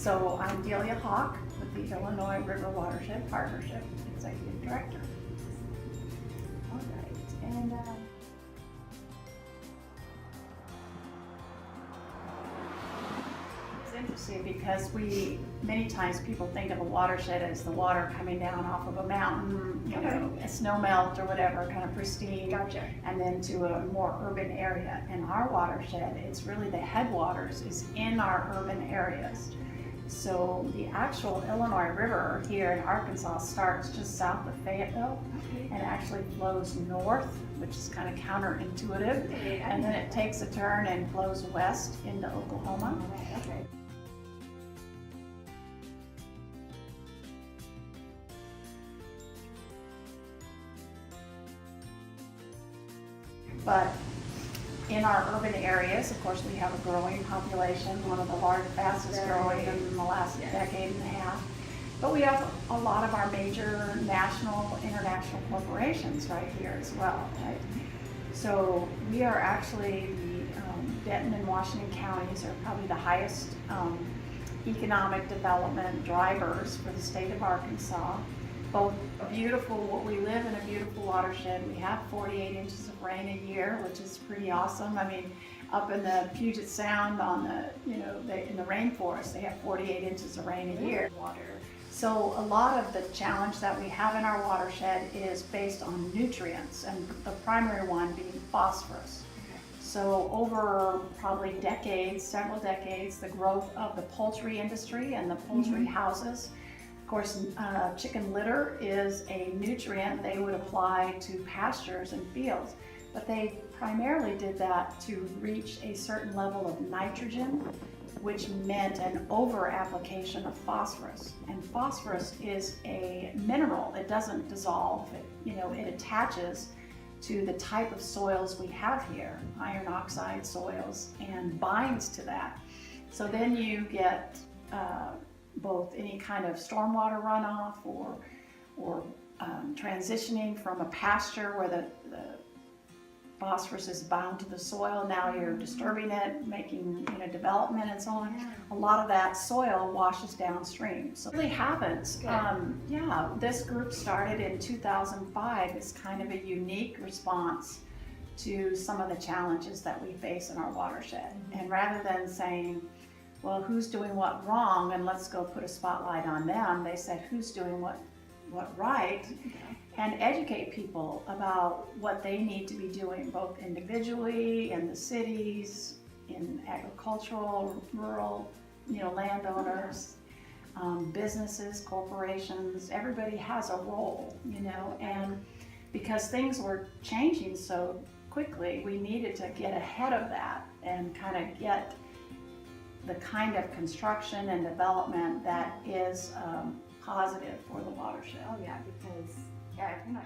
So I'm Delia Hawk with the Illinois River Watershed Partnership Executive Director. All right, and It's interesting because many times people think of a watershed as the water coming down off of a mountain, you know, a snow melt or whatever, kind of pristine. Gotcha. And then to a more urban area. In our watershed, it's really the headwaters is in our urban areas. So the actual Illinois River here in Arkansas starts just south of Fayetteville and actually flows north, which is kind of counterintuitive. And then it takes a turn and flows west into Oklahoma. okay. But in our urban areas, of course, we have a growing population, one of the fastest growing in the last decade and a half. But we have a lot of our major national, international corporations right here as well, right? So we are actually, Denton and Washington counties are probably the highest economic development drivers for the state of Arkansas. Both beautiful, we live in a beautiful watershed. We have 48 inches of rain a year, which is pretty awesome. I mean, up in the Puget Sound on the, in the rainforest, they have 48 inches of rain a year. Water. So a lot of the challenge that we have in our watershed is based on nutrients, and the primary one being phosphorus. So over probably several decades, the growth of the poultry industry and the poultry houses. Of course, chicken litter is a nutrient they would apply to pastures and fields, but they primarily did that to reach a certain level of nitrogen, which meant an over-application of phosphorus. And phosphorus is a mineral. It doesn't dissolve. It attaches to the type of soils we have here, iron oxide soils, and binds to that. So then you get both any kind of stormwater runoff or transitioning from a pasture where the phosphorus is bound to the soil. Now you're disturbing it, making development and so on. A lot of that soil washes downstream. So it really happens. This group started in 2005 as kind of a unique response to some of the challenges that we face in our watershed. And rather than saying, well, who's doing what wrong and let's go put a spotlight on them, they said, who's doing what right, and educate people about what they need to be doing, both individually, in the cities, in agricultural, rural, landowners, businesses, corporations. Everybody has a role, and because things were changing so quickly, we needed to get ahead of that and kind of get the kind of construction and development that is positive for the watershed. Oh yeah, because if you're not